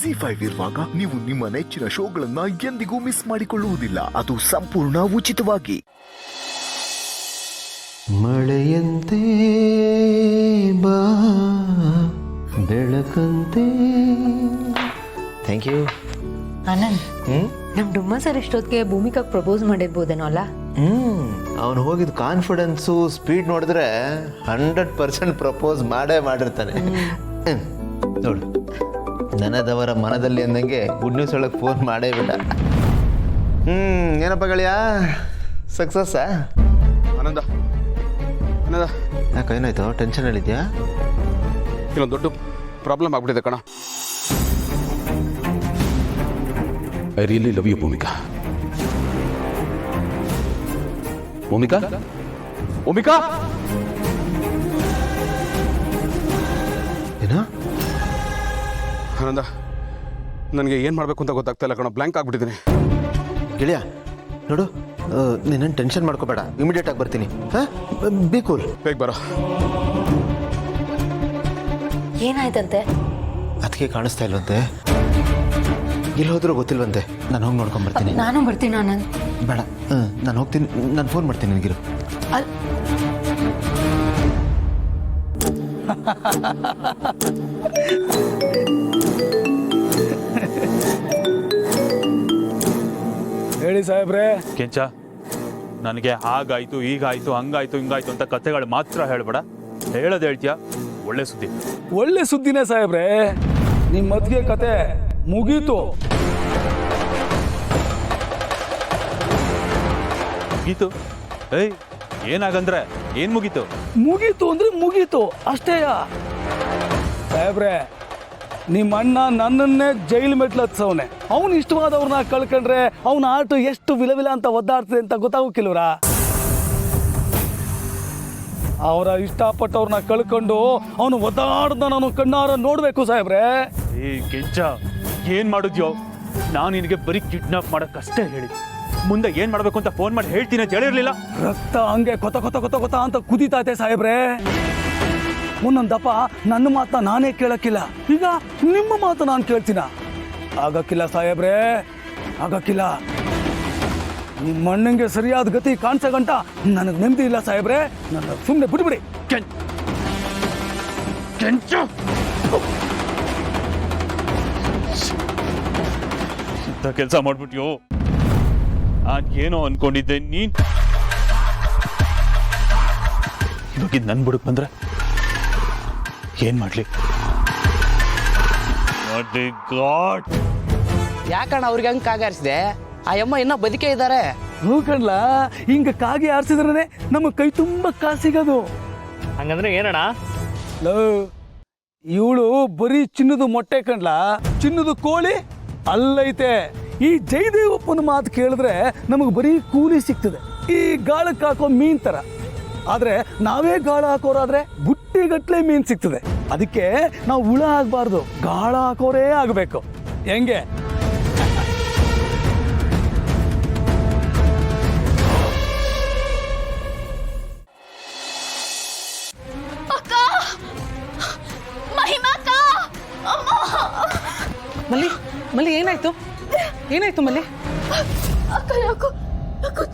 ZEE5 ಇರುವಾಗ ನೀವು ನಿಮ್ಮ ನೆಚ್ಚಿನ ಶೋಗಳನ್ನ ಎಂದಿಗೂ ಮಿಸ್ ಮಾಡಿಕೊಳ್ಳುವುದಿಲ್ಲ. ಅದು ಸಂಪೂರ್ಣ ಉಚಿತವಾಗಿ. ಮಳೆಯಂತೆ ಬಾ ಬೆಳಕಂತೆ. Thank you. ಆನಂದ್, ನಮ್ ಡುಮ್ಮ ಸರ್ ಎಷ್ಟೊತ್ತಿಗೆ ಭೂಮಿಕಾಗ್ ಪ್ರಪೋಸ್ ಮಾಡಿರ್ಬೋದೇನೋ ಅಲ್ಲ? ಅವನು ಹೋಗಿದ್ ಕಾನ್ಫಿಡೆನ್ಸು ಸ್ಪೀಡ್ ನೋಡಿದ್ರೆ 100% ಪ್ರಪೋಸ್ ಮಾಡಿರ್ತಾನೆ. ನೋಡು, ನನದವರ ಮನದಲ್ಲಿ ಅಂದಂಗೆ ಗುಡ್ ನ್ಯೂಸ್ ಒಳಗೆ ಫೋನ್ ಮಾಡೇ ಬಿಟ್ಟ. ಏನಪ್ಪ ಗಳಿಯ, ಸಕ್ಸಸ್ಸಾ? ಆನಂದ ಆನಂದ, ಯಾಕೆ ಏನಾಯ್ತು? ಟೆನ್ಷನಲ್ಲಿದ್ಯಾ? ಇಲ್ಲೊಂದು ದೊಡ್ಡ ಪ್ರಾಬ್ಲಮ್ ಆಗ್ಬಿಟ್ಟಿದೆ ಕಣ. I really love you Bhoomika. Bhoomika, Bhoomika, ಏನೋ ಆನಂದ, ನನಗೆ ಏನು ಮಾಡಬೇಕು ಅಂತ ಗೊತ್ತಾಗ್ತಾ ಇಲ್ಲ ಕಣ. ಬ್ಲ್ಯಾಂಕ್ ಆಗ್ಬಿಟ್ಟಿದ್ದೀನಿ. ಗೆಳೆಯ ನೋಡು, ನೀನೇನು ಟೆನ್ಷನ್ ಮಾಡ್ಕೋಬೇಡ, ಇಮಿಡಿಯೇಟ್ ಆಗಿ ಬರ್ತೀನಿ. ಹಾಂ, ಬಿ ಕೂಲ್. ಬೇಗ ಬರೋ. ಏನಾಯ್ತಂತೆ? ಅದಕ್ಕೆ ಕಾಣಿಸ್ತಾ ಇಲ್ವಂತೆ, ಇಲ್ಲಿ ಹೋದ್ರೂ ಗೊತ್ತಿಲ್ವಂತೆ. ನಾನು ಹೋಗಿ ನೋಡ್ಕೊಂಡ್ ಬರ್ತೀನಿ. ನಾನು ಬರ್ತೀನಿ ಆನಂದ್. ಬೇಡ, ನಾನು ಹೋಗ್ತೀನಿ, ನಾನು ಫೋನ್ ಮಾಡ್ತೀನಿ ನಿನಗಿರು. ಹೇಳಿ ಸಾಹೇಬ್ರೆ. ಕೆಂಚ, ನನಗೆ ಹಾಗಾಯ್ತು, ಹೀಗಾಯ್ತು, ಹಂಗಾಯ್ತು, ಹಿಂಗಾಯ್ತು ಅಂತ ಕಥೆಗಳು ಮಾತ್ರ ಹೇಳ್ಬೇಡ. ಹೇಳೋದು ಹೇಳ್ತೀಯಾ? ಒಳ್ಳೆ ಸುದ್ದಿ. ಒಳ್ಳೆ ಸುದ್ದಿನೇ ಸಾಹೇಬ್ರೆ. ನಿಮ್ಮ ಮದ್ವೆ ಕತೆ ಮುಗೀತು. ಮುಗೀತು? ಏಯ್, ಏನಾಗಂದ್ರೆ ಏನ್ ಮುಗೀತು? ಮುಗೀತು ಅಂದ್ರೆ ಮುಗೀತು ಅಷ್ಟೇಯ ಸಾಹೇಬ್ರೆ. ನಿಮ್ಮ ಅಣ್ಣ ನನ್ನನ್ನೇ ಜೈಲ್ ಮೆಟ್ಲು ಹತ್ಸವನೆ. ಅವನು ಇಷ್ಟವಾದವ್ರನ್ನ ಕಳ್ಕೊಂಡ್ರೆ ಅವನ ಆಟ ಎಷ್ಟು ವಿಲವಿಲ ಅಂತ ಒದ್ದಾಡ್ತದೆ ಅಂತ ಗೊತ್ತಾಗೋಕಿಲ್ವ್ರ? ಅವರ ಇಷ್ಟಪಟ್ಟವ್ರನ್ನ ಕಳ್ಕೊಂಡು ಅವನು ಒದ್ದಾಡ್ದ ನಾನು ಕಣ್ಣಾರ ನೋಡ್ಬೇಕು ಸಾಹೇಬ್ರೆ. ಏ ಕೆಂಚ, ಏನ್ ಮಾಡಿದ್ಯೋ? ನಾನು ನಿನಗೆ ಬರೀ ಕಿಡ್ನಾಪ್ ಮಾಡಕ್ಕಷ್ಟೇ ಹೇಳಿ, ಮುಂದೆ ಏನ್ ಮಾಡ್ಬೇಕು ಅಂತ ಫೋನ್ ಮಾಡಿ ಹೇಳ್ತೀನಿ ಅಂತ ಹೇಳಿರ್ಲಿಲ್ಲ. ರಕ್ತ ಹಂಗೆ ಕೊತ ಕೊತ ಕೊತ ಕೊತ ಅಂತ ಕುದೀತೈತೆ ಸಾಹೇಬ್ರೆ. ಒಂದೊಂದಪ್ಪ ನನ್ನ ಮಾತನ್ನ ನಾನೇ ಕೇಳಕ್ಕಿಲ್ಲ, ಈಗ ನಿಮ್ಮ ಮಾತು ನಾನು ಕೇಳ್ತೀನ. ಆಗಕ್ಕಿಲ್ಲ ಸಾಹೇಬ್ರೆ, ಆಗಕ್ಕಿಲ್ಲ. ನಿಮ್ಮ ಅಣ್ಣಂಗೆ ಸರಿಯಾದ ಗತಿ ಕಾಣಿಸೋ ಗಂಟ ನನಗೆ ನೆಮ್ಮದಿ ಇಲ್ಲ ಸಾಹೇಬ್ರೆ. ನನ್ನ ಸುಮ್ಮನೆ ಬಿಟ್ಬಿಡಿ. ಕೆಲಸ ಮಾಡ್ಬಿಟ್ಯೋ. ನಾನ್ ಏನೋ ಅನ್ಕೊಂಡಿದ್ದೆ, ನೀನ್ ಇವಾಗ ನನ್ ಬುಡಕ್ ಬಂದ್ರೆ ಏನ್ ಮಾಡ್ಲಿ? ಯಾಕಣ್ಣ ಅವ್ರಿಗೆ ಹಂಗೆ ಕಾಗಾರಿಸಿದೆ? ಆ ಅಮ್ಮ ಇನ್ನೂ ಬದುಕೇ ಇದ್ದಾರೆ. ಹೂ ಕಣ್ಲಾ, ಹಿಂಗ ಕಾಗೆ ಆರಿಸಿದ್ರೆ ನಮ್ಮ ಕೈ ತುಂಬ ಕಾಸು ಸಿಗೋದು. ಹಂಗಂದ್ರೆ ಏನಣ್ಣ? ಇವಳು ಬರೀ ಚಿನ್ನದ ಮೊಟ್ಟೆ ಕಣ್ಲಾ, ಚಿನ್ನದ ಕೋಳಿ ಅಲ್ಲೈತೆ. ಈ ಜಯದೇವಪ್ಪನ ಮಾತು ಕೇಳಿದ್ರೆ ನಮಗೆ ಬರೀ ಕೂಲಿ ಸಿಗ್ತದೆ, ಈ ಗಾಳಕ್ಕೆ ಹಾಕೋ ಮೀನ್ ತರ. ಆದ್ರೆ ನಾವೇ ಗಾಳ ಹಾಕೋರಾದ್ರೆ ಬುಟ್ಟಿಗಟ್ಲೆ ಮೀನ್ ಸಿಗ್ತದೆ. ಅದಕ್ಕೆ ನಾವು ಹುಳ ಆಗ್ಬಾರ್ದು, ಗಾಳ ಹಾಕೋರೇ ಆಗ್ಬೇಕು. ಹೆಂಗೆ? ಮಲ್ಲಿ, ಮಲ್ಲಿ ಏನಾಯ್ತು? ಏನಾಯ್ತು ಮಲ್ಲಿ? ಅಕ್ಕ, ಯಾಕೋ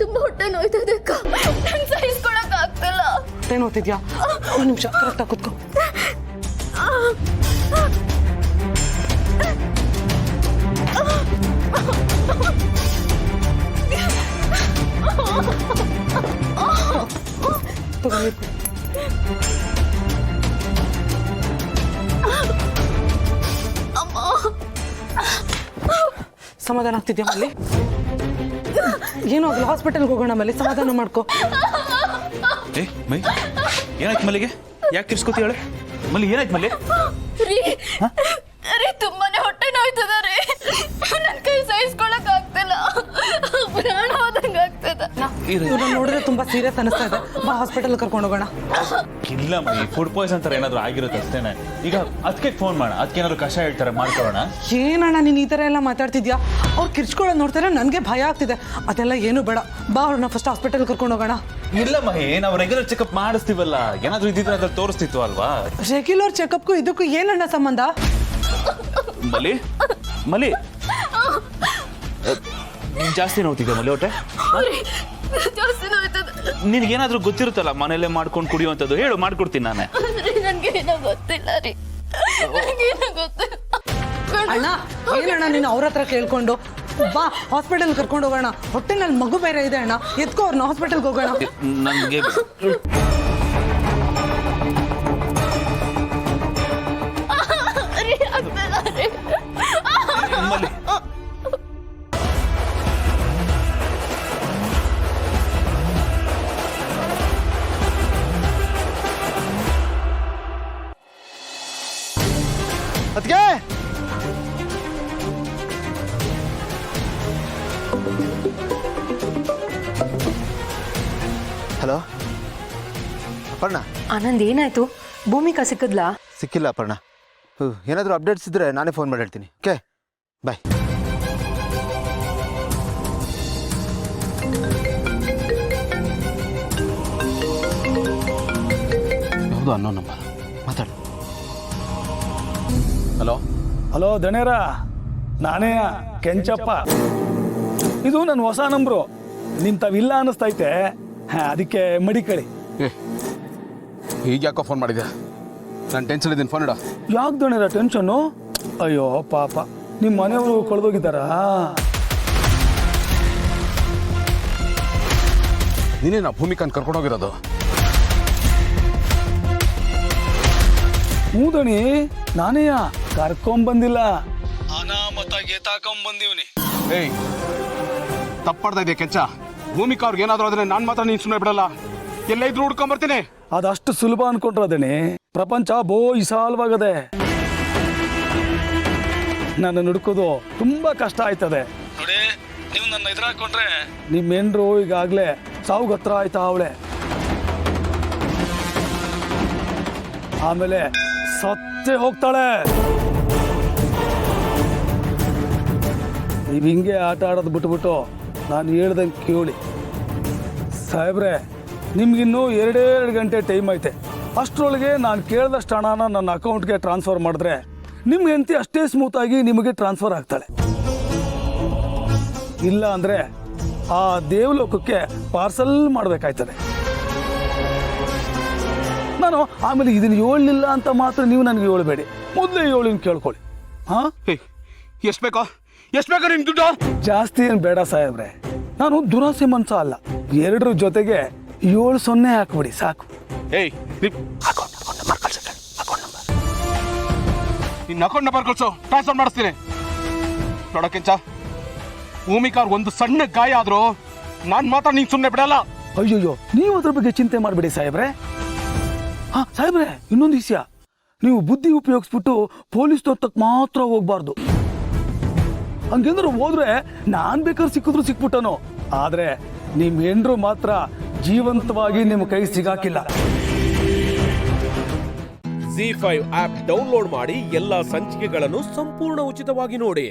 ತುಂಬಾ ಹೊಟ್ಟೆ ನೋಯ್ತದೆ ಅಕ್ಕ. ನಂಗೆ ಸಹಿಸ್ಕೊಳಕ್ ಆಗ್ತಿಲ್ಲ. ಹೊಟ್ಟೆ ನೋಯ್ತಿದ್ಯಾ? ಒಂದು ನಿಮಿಷ, ಕರೆಕ್ಟಾಗಿ ಕೂತ್ಕೋ. ಸಮಾಧಾನ ಆಗ್ತಿದ್ಯಾ ಮಲ್ಲಿ? ಏನೋ ಆಗಲಿ, ಹಾಸ್ಪಿಟಲ್ಗೆ ಹೋಗೋಣ ಮಲ್ಲಿ, ಸಮಾಧಾನ ಮಾಡ್ಕೋ. ಏ ಮೈ, ಏನಾಯ್ತು ಮಲ್ಲಿಗೆ? ಯಾಕೆ ಕಿರ್ಸ್ಕೊತಿ ಹೇಳಿ? ಮಲ್ಲಿ ಏನಾಯ್ತು ಮಲ್ಲಿ? ರೀ ತುಂಬಾನೇ ಹೊಟ್ಟೆ ನೋಯ್ತದ ರೀ. ನನ್ನ ಕೈ ಸಹಿಸ್ಕೊಳಕ್ ಆಗ್ತಿಲ್ಲ, ಪ್ರಾಣ ಹೋದಂಗ ಆಗ್ತದ. ಇವ್ರನ್ನ ನೋಡಿದ್ರೆ ತುಂಬಾ ಸೀರಿಯಸ್ ಅನಿಸ್ತಾ ಇದೆ. ಬಾ ಹಾಸ್ಪಿಟಲ್ ಕರ್ಕೊಂಡು ಹೋಗೋಣ. ಇಲ್ಲ ಮೈ, ಫುಡ್ ಪಾಯ್ಸನ್ ತರ ಏನಾದ್ರು ಆಗಿರುತ್ತೆ ಅಷ್ಟೇನೆ. ಈಗ ಅದಕ್ಕೆ ಫೋನ್ ಮಾಡ, ಅದಕ್ಕೆ ಏನಾದ್ರು ಕಷಾಯ ಹೇಳ್ತಾರೆ ಮಾಡ್ಕೊಳ್ಳೋಣ. ಏನಣ್ಣ ನೀನು ಈ ಥರ ಎಲ್ಲ ಮಾತಾಡ್ತಿದ್ಯಾ? ಅವ್ರು ಕಿರ್ಚ್ಕೊಳ್ಳೋದು ನೋಡ್ತಾರೆ, ನನಗೆ ಭಯ ಆಗ್ತಿದೆ. ಅದೆಲ್ಲ ಏನು ಬೇಡ, ಬಾ ಅವ್ರನ್ನ ಫಸ್ಟ್ ಹಾಸ್ಪಿಟಲ್ ಕರ್ಕೊಂಡು ಹೋಗೋಣ. ಇಲ್ಲ ಮಹಿ, ನಾವು ರೆಗ್ಯುಲರ್ ಚೆಕಪ್ ಮಾಡಿಸ್ತೀವಲ್ಲ, ಏನಾದ್ರು ಇದ್ದಿದ್ರೆ ಅದ್ರಲ್ಲಿ ತೋರಿಸ್ತಿತ್ತು ಅಲ್ವಾ? ರೆಗ್ಯುಲರ್ ಚೆಕಪ್ಗೂ ಇದಕ್ಕೂ ಏನಣ್ಣ ಸಂಬಂಧ? ಮಲ್ಲಿ ಮಲಿ ಜಾಸ್ತಿ ನೋವ್ತಿದ್ಯಾ ಮಲಿ ಹೊಟ್ಟೆ? ಜಾಸ್ತಿ ನೋಯ್ತದೆ. ನಿನ್ಗೇನಾದ್ರೂ ಗೊತ್ತಿರುತ್ತಲ್ಲ ಮನೇಲೆ ಮಾಡ್ಕೊಂಡು ಕುಡಿಯುವಂಥದ್ದು, ಹೇಳು ಮಾಡ್ಕೊಡ್ತೀನಿ ನಾನೇ. ನನ್ಗೆ ಏನೋ ಗೊತ್ತಿಲ್ಲ ರೀ, ನನಗೇನೋ ಗೊತ್ತಿಲ್ಲ. ಅಣ್ಣ ಏನಣ್ಣ ನೀನು ಅವ್ರ ಹತ್ರ ಕೇಳ್ಕೊಂಡು ಬಾ ಹಾಸ್ಪಿಟಲ್ ಕರ್ಕೊಂಡು ಹೋಗೋಣ. ಹೊಟ್ಟೆನಲ್ಲಿ ಮಗು ಬೇರೆ ಇದೆ ಅಣ್ಣ, ಎತ್ಕೋ ಅವ್ರನ್ನ ಹಾಸ್ಪಿಟಲ್ಗೆ ಹೋಗೋಣ. ನನಗೆ ರೀ, ಆಗ್ತಿಲ್ಲ ರೀ. ಮಲಿ ಅದಕ್ಕೆ ಹಲೋ ಅಪರ್ಣ, ಆನಂದ್ ಏನಾಯ್ತು? ಭೂಮಿಕಾ ಸಿಕ್ಕದ್ಲಾ? ಸಿಕ್ಕಿಲ್ಲ ಅಪರ್ಣ. ಏನಾದರೂ ಅಪ್ಡೇಟ್ಸ್ ಇದ್ದರೆ ನಾನೇ ಫೋನ್ ಮಾಡಿ ಹೇಳ್ತೀನಿ. Okay bye. ಯಾವುದು ಅನ್ನೋ ನಂಬರ್? ಮಾತಾಡು. ಹಲೋ ಹಲೋ ದಣೇರ, ನಾನೇ ಕೆಂಚಪ್ಪ. ಇದು ನನ್ನ ಹೊಸ ನಂಬ್ರು. ನಿಂತವಿಲ್ಲ ಅನ್ನಿಸ್ತೈತೆ, ಅದಕ್ಕೆ ಮಡಿಕಳಿ. ಈಗ ಯಾಕೋ ಫೋನ್ ಮಾಡಿದ್ಯಾ? ನಾನು ಟೆನ್ಷನ್ ಇದ್ದೀನಿ, ಫೋನ್ ಇಡ. ಯಾಕೆ ದಣೇರ ಟೆನ್ಷನ್ನು? ಅಯ್ಯೋ ಪಾಪ, ನಿಮ್ಮ ಮನೆಯವರು ಕಳೆದೋಗಿದ್ದಾರಾ? ನೀನೇ ನಾ ಭೂಮಿಕಾನ್ ಕರ್ಕೊಂಡು ಹೋಗಿರೋದು. ಮೂದಣಿ, ನಾನೇಯ ಕರ್ಕೊಂಬಂದಿಲ್ಲ, ಅನಾಮತ ಎತ್ತಾಕೊಂಬಂದಿವ್ನಿ. ಏಯ್, ತಪ್ಪಾಡ್ತಾ ಇದೆಯಾ ಕೆಂಚ? ಭೂಮಿಕಾ ಅವ್ರಿಗೆ ಏನಾದರೂ ಆದ್ರೆ ನಾನು ಮಾತ್ರ ನೀನು ಸುಮ್ಮನೆ ಬಿಡಲ್ಲ. ಎಲ್ಲ ಇದ್ರು ಹುಡ್ಕೊಂಬರ್ತೀನಿ. ಅದಷ್ಟು ಸುಲಭ ಅನ್ಕೊಂಡ್ರದಣಿ. ಪ್ರಪಂಚ ಬೋ ವಿಶಾಲವಾಗದೆ. ನನ್ನ ಹುಡುಕೋದು ತುಂಬಾ ಕಷ್ಟ ಆಯ್ತದೆ ನೋಡಿ. ನೀವು ನನ್ನ ಎದುರಾಕೊಂಡ್ರೆ ನಿಮ್ಮ ಹೆಂಡ್ರು ಈಗಾಗಲೇ ಸಾವುಗೆ ಹತ್ರ ಆಯ್ತಾ ಅವಳೆ. ಆಮೇಲೆ ಸತ್ತೇ ಹೋಗ್ತಾಳೆ. ನೀವು ಹಿಂಗೆ ಆಟ ಆಡೋದು ಬಿಟ್ಬಿಟ್ಟು ನಾನು ಹೇಳ್ದಂಗೆ ಕೇಳಿ. ಸಾಹೇಬ್ರೆ, ನಿಮ್ಗಿನ್ನೂ 2 ಗಂಟೆ ಟೈಮ್ ಐತೆ. ಅಷ್ಟರೊಳಗೆ ನಾನು ಕೇಳಿದಷ್ಟು ಹಣನ ನನ್ನ ಅಕೌಂಟ್ಗೆ ಟ್ರಾನ್ಸ್ಫರ್ ಮಾಡಿದ್ರೆ ನಿಮ್ಮ ಹೆಂಡತಿ ಅಷ್ಟೇ ಸ್ಮೂತಾಗಿ ನಿಮಗೆ ಟ್ರಾನ್ಸ್ಫರ್ ಆಗ್ತಾಳೆ. ಇಲ್ಲ ಅಂದರೆ ಆ ದೇವಲೋಕಕ್ಕೆ ಪಾರ್ಸಲ್ ಮಾಡಬೇಕಾಯ್ತದೆ. ನಾನು ಆಮೇಲೆ ಇದನ್ನು ಹೇಳಲಿಲ್ಲ ಅಂತ ಮಾತ್ರ ನೀವು ನನಗೆ ಹೇಳಬೇಡಿ. ಮೊದಲೇ ಹೇಳಿನ ಕೇಳ್ಕೊಳ್ಳಿ. ಹಾಂ, ಎಷ್ಟು ಬೇಕೋ ನಿನ್ ದುಡ್ಡು? ಜಾಸ್ತಿ ಏನು ಬೇಡ ಸಾಹೇಬ್ರೆ. ನಾನು ದುರಾಸೆ ಮನ್ಸ ಅಲ್ಲ. 2 ಜೊತೆಗೆ 7-0 ಹಾಕ್ಬಿಡಿ ಸಾಕು. ಏಯ್, ನಿನ್ನ ಅಕೌಂಟ್ ನಂಬರ್ ಕಳ್ಸು, ಟ್ರಾನ್ಸ್ಫರ್ ಮಾಡಿಸ್ತೀನಿ. ನೋಡಕ್ಕೆಂಚ, ಭೂಮಿಕಾ ಒಂದು ಸಣ್ಣ ಗಾಯ ಆದ್ರೂ ನಾನು ಮಾತ್ರ ನೀನು ಸುಮ್ಮನೆ ಬಿಡಲ್ಲ. ಅಯ್ಯೋಯ್ಯೋ, ನೀವು ಅದ್ರ ಬಗ್ಗೆ ಚಿಂತೆ ಮಾಡಬೇಡಿ ಸಾಹೇಬ್ರೆ. ಹಾಂ ಸಾಹೇಬ್ರೆ, ಇನ್ನೊಂದು ವಿಷಯ, ನೀವು ಬುದ್ಧಿ ಉಪಯೋಗಿಸ್ಬಿಟ್ಟು ಪೊಲೀಸ್ ತೋಟಕ್ಕೆ ಮಾತ್ರ ಹೋಗ್ಬಾರ್ದು. ಹಂಗೇಂದ್ರೆ ಹೋದ್ರೆ ನಾನು ಬೇಕಾದ್ರೆ ಸಿಕ್ಕಿದ್ರು ಸಿಕ್ಬಿಟ್ಟನು. ಆದರೆ ನಿಮ್ಮ ಹೆಂಡ್ರು ಮಾತ್ರ ಜೀವಂತವಾಗಿ ನಿಮ್ಮ ಕೈ ಸಿಗಾಕಿಲ್ಲ. ZEE5 ಆಪ್ ಡೌನ್ಲೋಡ್ ಮಾಡಿ ಎಲ್ಲಾ ಸಂಚಿಕೆಗಳನ್ನು ಸಂಪೂರ್ಣ ಉಚಿತವಾಗಿ ನೋಡಿ.